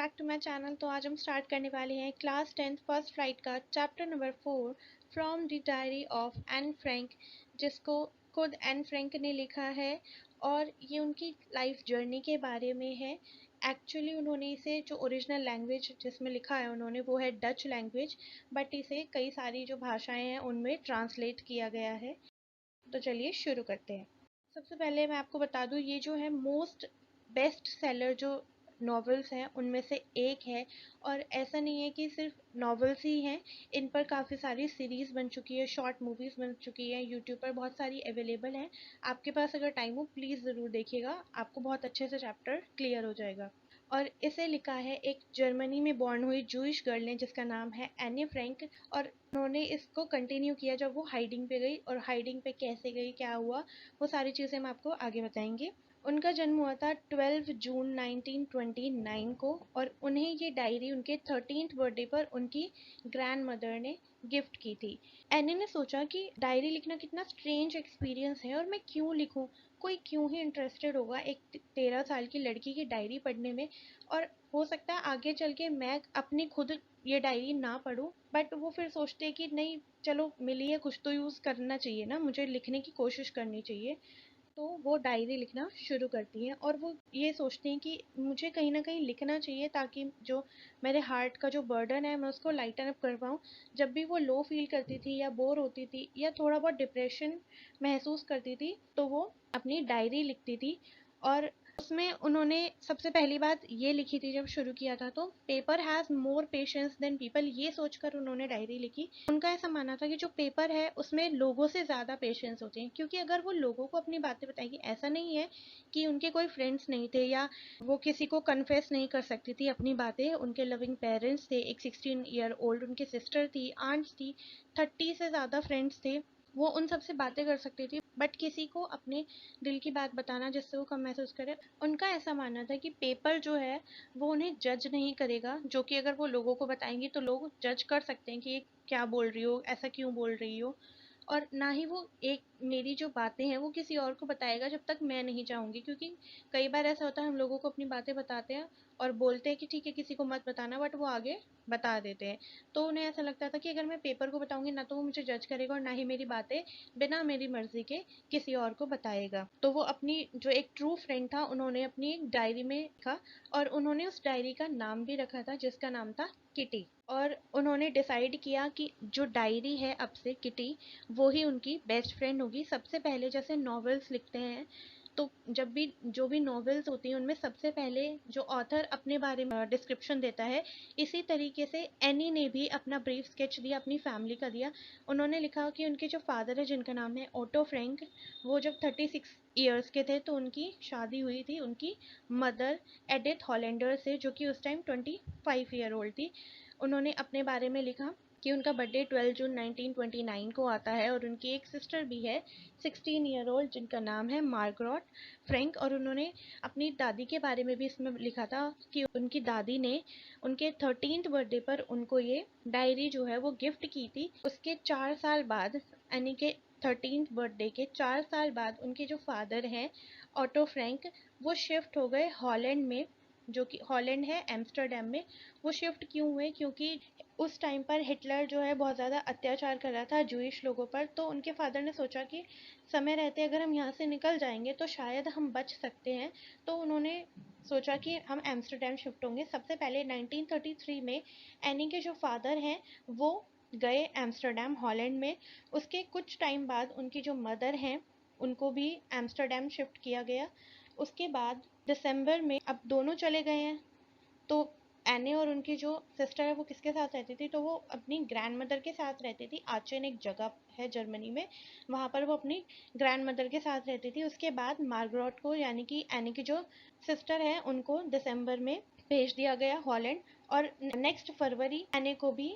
Back to my channel. तो आज हम स्टार्ट करने वाले हैं क्लास 10th फर्स्ट फ्लाइट का chapter number 4 from the diary of Anne Frank, जिसको खुद एन फ्रैंक ने लिखा है और ये उनकी लाइफ जर्नी के बारे में है। एक्चुअली उन्होंने इसे जो ओरिजिनल लैंग्वेज जिसमें लिखा है उन्होंने वो है डच लैंग्वेज, बट इसे कई सारी जो भाषाएं हैं उनमें ट्रांसलेट किया गया है। तो चलिए शुरू करते हैं। सबसे पहले मैं आपको बता दूं, ये जो है मोस्ट बेस्ट सेलर जो नॉवेल्स हैं उनमें से एक है। और ऐसा नहीं है कि सिर्फ नॉवेल्स ही हैं, इन पर काफ़ी सारी सीरीज़ बन चुकी है, शॉर्ट मूवीज़ बन चुकी है, यूट्यूब पर बहुत सारी अवेलेबल हैं। आपके पास अगर टाइम हो प्लीज़ ज़रूर देखिएगा, आपको बहुत अच्छे से चैप्टर क्लियर हो जाएगा। और इसे लिखा है एक जर्मनी में बॉर्न हुई जूइश गर्ल ने जिसका नाम है एनी फ्रैंक। और उन्होंने इसको कंटिन्यू किया जब वो हाइडिंग पे गई, और हाइडिंग पे कैसे गई, क्या हुआ, वो सारी चीज़ें हम आपको आगे बताएंगे। उनका जन्म हुआ था 12 जून 1929 को, और उन्हें ये डायरी उनके 13th बर्थडे पर उनकी ग्रैंड मदर ने गिफ्ट की थी। एनी ने सोचा कि डायरी लिखना कितना स्ट्रेंज एक्सपीरियंस है और मैं क्यों लिखूं, कोई क्यों ही इंटरेस्टेड होगा एक 13 साल की लड़की की डायरी पढ़ने में। और हो सकता है आगे चल के मैं अपनी खुद ये डायरी ना पढूं, बट वो फिर सोचते हैं कि नहीं चलो मिली है कुछ तो यूज़ करना चाहिए ना, मुझे लिखने की कोशिश करनी चाहिए। तो वो डायरी लिखना शुरू करती हैं और वो ये सोचती हैं कि मुझे कहीं ना कहीं लिखना चाहिए ताकि जो मेरे हार्ट का जो बर्डन है मैं उसको लाइटन अप कर पाऊँ। जब भी वो लो फील करती थी या बोर होती थी या थोड़ा बहुत डिप्रेशन महसूस करती थी तो वो अपनी डायरी लिखती थी। और उसमें उन्होंने सबसे पहली बात ये लिखी थी जब शुरू किया था, तो paper has more patience than people, ये सोचकर उन्होंने डायरी लिखी। उनका ऐसा मानना था कि जो पेपर है उसमें लोगों से ज़्यादा पेशेंस होते हैं, क्योंकि अगर वो लोगों को अपनी बातें बताएगी, ऐसा नहीं है कि उनके कोई फ्रेंड्स नहीं थे या वो किसी को कन्फेस नहीं कर सकती थी अपनी बातें। उनके लविंग पेरेंट्स थे, एक 16 ईयर ओल्ड उनकी सिस्टर थी, आंट्स थी, 30 से ज़्यादा फ्रेंड्स थे। वो उन सबसे बातें कर सकती थी, बट किसी को अपने दिल की बात बताना जिससे वो कम महसूस करे, उनका ऐसा मानना था कि पेपर जो है वो उन्हें जज नहीं करेगा, जो कि अगर वो लोगों को बताएंगी तो लोग जज कर सकते हैं कि ये क्या बोल रही हो, ऐसा क्यों बोल रही हो। और ना ही वो एक मेरी जो बातें हैं वो किसी और को बताएगा जब तक मैं नहीं चाहूँगी, क्योंकि कई बार ऐसा होता है हम लोगों को अपनी बातें बताते हैं और बोलते हैं कि ठीक है किसी को मत बताना, बट वो आगे बता देते हैं। तो उन्हें ऐसा लगता था कि अगर मैं पेपर को बताऊंगी ना तो वो मुझे जज करेगा और ना ही मेरी बातें बिना मेरी मर्जी के किसी और को बताएगा। तो वो अपनी जो एक ट्रू फ्रेंड था उन्होंने अपनी एक डायरी में लिखा, और उन्होंने उस डायरी का नाम भी रखा था जिसका नाम था किटी। और उन्होंने डिसाइड किया कि जो डायरी है अब से किटी वो ही उनकी बेस्ट फ्रेंड होगी। सबसे पहले जैसे नॉवेल्स लिखते हैं तो जब भी जो भी नॉवेल्स होती हैं उनमें सबसे पहले जो ऑथर अपने बारे में डिस्क्रिप्शन देता है, इसी तरीके से एनी ने भी अपना ब्रीफ स्केच दिया, अपनी फैमिली का दिया। उन्होंने लिखा कि उनके जो फादर है जिनका नाम है ओटो फ्रैंक, वो जब 36 ईयर्स के थे तो उनकी शादी हुई थी उनकी मदर एडिथ हॉलैंडर से, जो कि उस टाइम 25 ईयर ओल्ड थी। उन्होंने अपने बारे में लिखा कि उनका बर्थडे 12 जून 1929 को आता है और उनकी एक सिस्टर भी है 16 ईयर ओल्ड जिनका नाम है मार्गरेट फ्रैंक। और उन्होंने अपनी दादी के बारे में भी इसमें लिखा था कि उनकी दादी ने उनके 13th बर्थडे पर उनको ये डायरी जो है वो गिफ्ट की थी। उसके 4 साल बाद, यानी कि 13th बर्थडे के 4 साल बाद, उनके जो फादर हैं ऑटो फ्रैंक वो शिफ्ट हो गए हॉलैंड में, जो कि हॉलैंड है एम्स्टर्डम में। वो शिफ्ट क्यों हुए, क्योंकि उस टाइम पर हिटलर जो है बहुत ज़्यादा अत्याचार कर रहा था जूइश लोगों पर। तो उनके फादर ने सोचा कि समय रहते अगर हम यहाँ से निकल जाएंगे तो शायद हम बच सकते हैं। तो उन्होंने सोचा कि हम एम्स्टर्डम शिफ्ट होंगे। सबसे पहले 1933 में एनी के जो फादर हैं वो गए एम्स्टर्डम हॉलैंड में। उसके कुछ टाइम बाद उनकी जो मदर हैं उनको भी एम्स्टर्डम शिफ्ट किया गया। उसके बाद दिसंबर में अब दोनों चले गए हैं, तो एने और उनकी जो सिस्टर है वो किसके साथ रहती थी, तो वो अपनी ग्रैंड मदर के साथ रहती थी। आचेन एक जगह है जर्मनी में, वहाँ पर वो अपनी ग्रैंड मदर के साथ रहती थी। उसके बाद मार्गरेट को, यानी कि एनी की जो सिस्टर है, उनको दिसंबर में भेज दिया गया हॉलैंड, और नेक्स्ट फरवरी एने को भी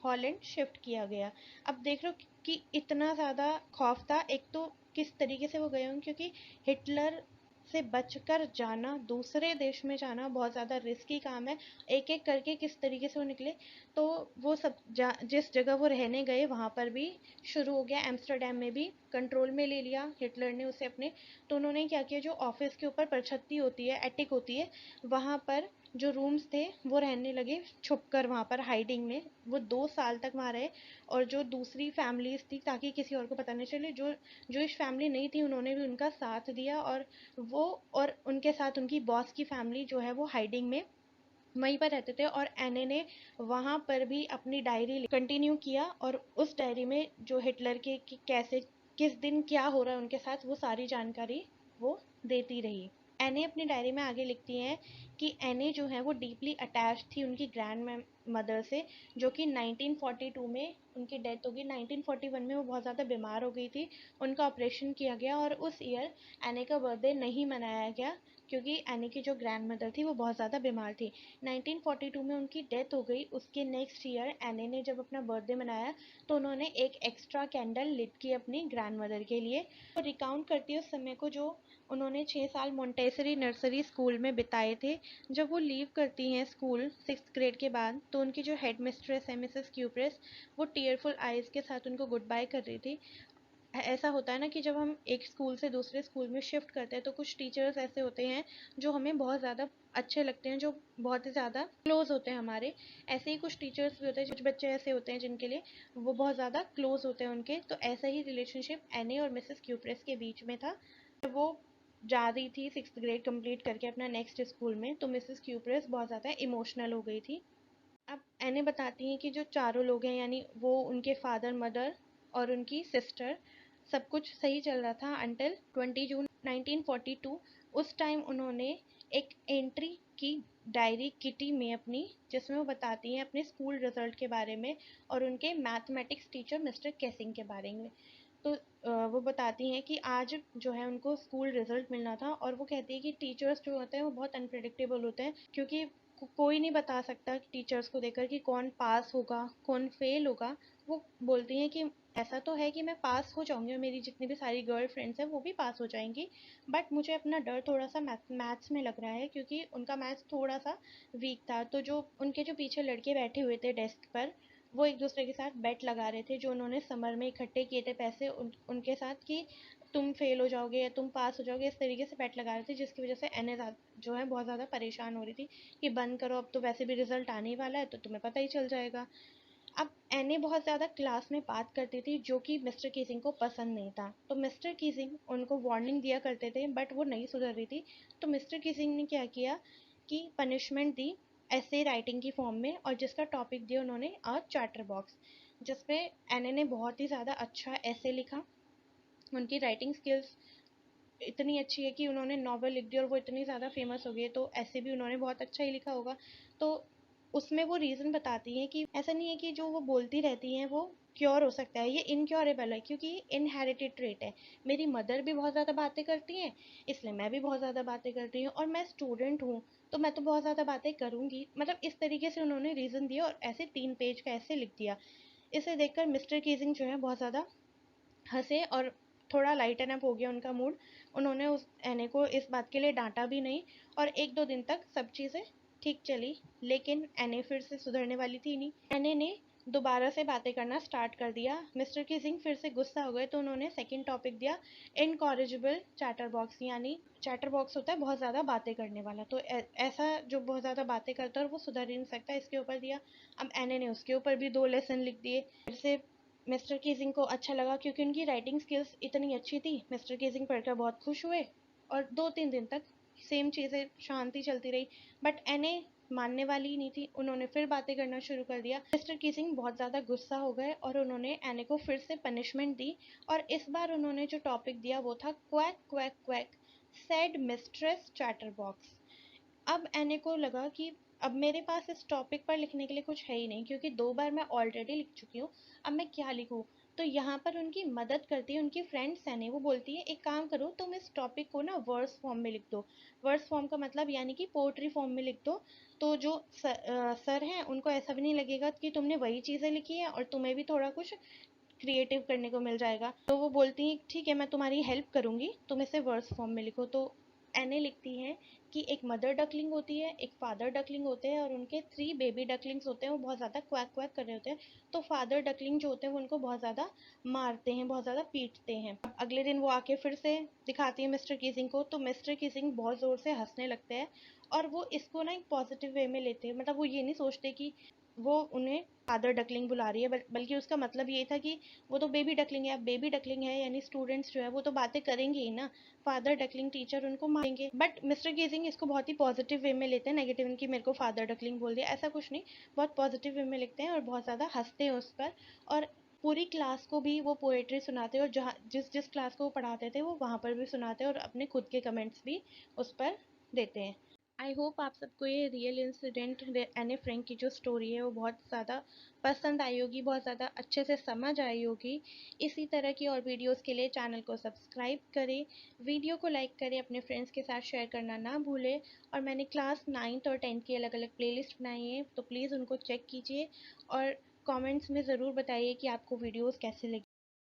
हॉलैंड शिफ्ट किया गया। अब देख लो कि इतना ज़्यादा खौफ था। एक तो किस तरीके से वो गए होंगे, क्योंकि हिटलर से बचकर जाना, दूसरे देश में जाना बहुत ज़्यादा रिस्की काम है। एक एक करके किस तरीके से वो निकले। तो वो सब जिस जगह वो रहने गए वहाँ पर भी शुरू हो गया, एम्स्टर्डम में भी कंट्रोल में ले लिया हिटलर ने उसे अपने। तो उन्होंने क्या किया, जो ऑफिस के ऊपर परछत्ती होती है, एटिक होती है, वहाँ पर जो रूम्स थे वो रहने लगे छुपकर वहाँ पर हाइडिंग में। वो 2 साल तक वहाँ रहे और जो दूसरी फैमिलीज थी, ताकि किसी और को पता नहीं चले, जो जूइश फैमिली नहीं थी उन्होंने भी उनका साथ दिया, और वो और उनके साथ उनकी बॉस की फैमिली जो है वो हाइडिंग में वहीं पर रहते थे। और एने ने वहाँ पर भी अपनी डायरी कंटिन्यू किया, और उस डायरी में जो हिटलर के कि कैसे किस दिन क्या हो रहा है उनके साथ, वो सारी जानकारी वो देती रही। एने अपनी डायरी में आगे लिखती हैं कि एने जो है वो डीपली अटैच थी उनकी ग्रैंड मदर से, जो कि 1942 में उनकी डेथ हो गई। 1941 में वो बहुत ज़्यादा बीमार हो गई थी, उनका ऑपरेशन किया गया, और उस ईयर एने का बर्थडे नहीं मनाया गया क्योंकि एने की जो ग्रैंड मदर थी वो बहुत ज़्यादा बीमार थी। 1942 में उनकी डेथ हो गई। उसके नेक्स्ट ईयर एने ने जब अपना बर्थडे मनाया तो उन्होंने एक एक्स्ट्रा कैंडल लिट की अपनी ग्रैंड मदर के लिए। तो रिकाउंट करती है उस समय को जो उन्होंने 6 साल मोंटेसरी नर्सरी स्कूल में बिताए थे। जब वो लीव करती हैं स्कूल 6th ग्रेड के बाद, तो उनकी जो हेड मिस्ट्रेस है मिसेस क्यूप्रेस, वो टीयरफुल आइज़ के साथ उनको गुड बाय कर रही थी। ऐसा होता है ना कि जब हम एक स्कूल से दूसरे स्कूल में शिफ्ट करते हैं तो कुछ टीचर्स ऐसे होते हैं जो हमें बहुत ज़्यादा अच्छे लगते हैं, जो बहुत ही ज़्यादा क्लोज होते हैं हमारे। ऐसे ही कुछ टीचर्स भी होते हैं, कुछ बच्चे ऐसे होते हैं जिनके लिए वो बहुत ज़्यादा क्लोज होते हैं उनके। तो ऐसा ही रिलेशनशिप एने और मिसेस क्यूप्रेस के बीच में था। जब वो जा रही थी 6th ग्रेड कंप्लीट करके अपना नेक्स्ट स्कूल में, तो मिसेस क्यूप्रेस बहुत ज़्यादा इमोशनल हो गई थी। अब एने बताती हैं कि जो चारों लोग हैं, यानी वो उनके फादर मदर और उनकी सिस्टर, सब कुछ सही चल रहा था अंटिल 20 जून 1942। उस टाइम उन्होंने एक एंट्री की डायरी किटी में अपनी, जिसमें वो बताती हैं अपने स्कूल रिजल्ट के बारे में और उनके मैथमेटिक्स टीचर मिस्टर केसिंग के बारे में। तो वो बताती हैं कि आज जो है उनको स्कूल रिजल्ट मिलना था, और वो कहती है कि टीचर्स जो होते हैं वो बहुत अनप्रिडिक्टेबल होते हैं, क्योंकि कोई नहीं बता सकता टीचर्स को देखकर कि कौन पास होगा कौन फेल होगा। वो बोलती हैं कि ऐसा तो है कि मैं पास हो जाऊंगी और मेरी जितनी भी सारी गर्ल फ्रेंड्स हैं वो भी पास हो जाएंगी, बट मुझे अपना डर थोड़ा सा मैथ्स में लग रहा है, क्योंकि उनका मैथ्स थोड़ा सा वीक था। तो जो उनके जो पीछे लड़के बैठे हुए थे डेस्क पर, वो एक दूसरे के साथ बेट लगा रहे थे, जो उन्होंने समर में इकट्ठे किए थे पैसे उनके साथ, कि तुम फेल हो जाओगे या तुम पास हो जाओगे, इस तरीके से बेट लगा रहे थे, जिसकी वजह से एने जो है बहुत ज़्यादा परेशान हो रही थी कि बंद करो, अब तो वैसे भी रिजल्ट आने ही वाला है तो तुम्हें पता ही चल जाएगा। अब एने बहुत ज़्यादा क्लास में बात करती थी, जो कि मिस्टर कीजिंग को पसंद नहीं था। तो मिस्टर कीजिंग उनको वार्निंग दिया करते थे, बट वो नहीं सुधर रही थी। तो मिस्टर कीजिंग ने क्या किया कि पनिशमेंट दी ऐसे राइटिंग की फॉर्म में, और जिसका टॉपिक दिया उन्होंने चैटर बॉक्स, जिसमें एने ने बहुत ही ज़्यादा अच्छा ऐसे लिखा। उनकी राइटिंग स्किल्स इतनी अच्छी है कि उन्होंने नॉवल लिख दी और वो इतनी ज़्यादा फेमस हो गई है, तो ऐसे भी उन्होंने बहुत अच्छा ही लिखा होगा। तो उसमें वो रीज़न बताती हैं कि ऐसा नहीं है कि जो वो बोलती रहती हैं वो क्योर हो सकता है, ये इनक्योरेबल है, क्योंकि ये इनहेरिटेड ट्रेट है। मेरी मदर भी बहुत ज़्यादा बातें करती हैं, इसलिए मैं भी बहुत ज़्यादा बातें करती हूँ, और मैं स्टूडेंट हूँ तो मैं तो बहुत ज़्यादा बातें करूँगी। मतलब इस तरीके से उन्होंने रीज़न दिया और ऐसे 3 पेज का ऐसे लिख दिया। इसे देखकर मिस्टर कीजिंग जो है बहुत ज़्यादा हंसे और थोड़ा लाइटन अप हो गया उनका मूड। उन्होंने उस एने को इस बात के लिए डांटा भी नहीं, और 1-2 दिन तक सब चीज़ें ठीक चली। लेकिन एने फिर से सुधरने वाली थी नहीं। एने ने दोबारा से बातें करना स्टार्ट कर दिया। मिस्टर किसिंग फिर से गुस्सा हो गए, तो उन्होंने सेकंड टॉपिक दिया इनकॉरिजिबल चैटर बॉक्स, यानी चैटर बॉक्स होता है बहुत ज़्यादा बातें करने वाला, तो ऐसा जो बहुत ज़्यादा बातें करता है और वो सुधर ही नहीं सकता, इसके ऊपर दिया। अब एने ने उसके ऊपर भी 2 लेसन लिख दिए। फिर से मिस्टर कीजिंग को अच्छा लगा, क्योंकि उनकी राइटिंग स्किल्स इतनी अच्छी थी। मिस्टर कीजिंग पढ़कर बहुत खुश हुए, और 2-3 दिन तक सेम चीज़ें शांति चलती रही। बट एने मानने वाली ही नहीं थी, उन्होंने फिर बातें करना शुरू कर दिया। मिस्टर कीजिंग बहुत ज़्यादा गुस्सा हो गए और उन्होंने एने को फिर से पनिशमेंट दी, और इस बार उन्होंने जो टॉपिक दिया वो था quack quack quack said mistress chatterbox. अब एने को लगा कि अब मेरे पास इस टॉपिक पर लिखने के लिए कुछ है ही नहीं, क्योंकि 2 बार मैं ऑलरेडी लिख चुकी हूँ। अब मैं क्या लिखूँ? तो यहाँ पर उनकी मदद करती है उनकी फ्रेंड सैनी। वो बोलती है एक काम करो, तुम इस टॉपिक को ना वर्स फॉर्म में लिख दो। वर्स फॉर्म का मतलब यानी कि पोएट्री फॉर्म में लिख दो। तो जो सर हैं उनको ऐसा भी नहीं लगेगा कि तुमने वही चीज़ें लिखी है, और तुम्हें भी थोड़ा कुछ क्रिएटिव करने को मिल जाएगा। तो वो बोलती हैं ठीक है, मैं तुम्हारी हेल्प करूँगी, तुम इसे वर्स फॉर्म में लिखो। तो एने लिखती हैं कि एक मदर डकलिंग होती है, एक फादर डकलिंग होते हैं, और उनके 3 बेबी डकलिंग्स होते हैं, वो बहुत ज़्यादा क्वैक क्वैक कर रहे होते हैं। तो फादर डकलिंग जो होते हैं वो उनको बहुत ज़्यादा मारते हैं, बहुत ज़्यादा पीटते हैं। अब अगले दिन वो आके फिर से दिखाती है मिस्टर कीजिंग को, तो मिस्टर कीजिंग बहुत ज़ोर से हंसने लगते हैं और वो इसको ना एक पॉजिटिव वे में लेते हैं, मतलब वो ये नहीं सोचते कि वो उन्हें फादर डकलिंग बुला रही है, बल्कि उसका मतलब ये था कि वो तो बेबी डकलिंग है। अब बेबी डकलिंग है यानी स्टूडेंट्स जो है वो तो बातें करेंगे ही ना, फादर डकलिंग टीचर उनको मारेंगे। बट मिस्टर गेजिंग इसको बहुत ही पॉजिटिव वे में लेते हैं, नेगेटिव कि मेरे को फादर डकलिंग बोल दिया, ऐसा कुछ नहीं, बहुत पॉजिटिव वे में लिखते हैं और बहुत ज़्यादा हंसते हैं उस पर। और पूरी क्लास को भी वो पोएट्री सुनाते हैं, और जहाँ जिस जिस क्लास को वो पढ़ाते थे वो वहाँ पर भी सुनाते हैं, और अपने खुद के कमेंट्स भी उस पर देते हैं। आई होप आप सबको ये रियल इंसिडेंट एने फ्रैंक की जो स्टोरी है वो बहुत ज़्यादा पसंद आई होगी, बहुत ज़्यादा अच्छे से समझ आई होगी। इसी तरह की और वीडियोस के लिए चैनल को सब्सक्राइब करें, वीडियो को लाइक करें, अपने फ्रेंड्स के साथ शेयर करना ना भूलें। और मैंने क्लास 9th और 10th की अलग अलग प्लेलिस्ट बनाई है, तो प्लीज़ उनको चेक कीजिए और कमेंट्स में ज़रूर बताइए कि आपको वीडियोस कैसे लगी।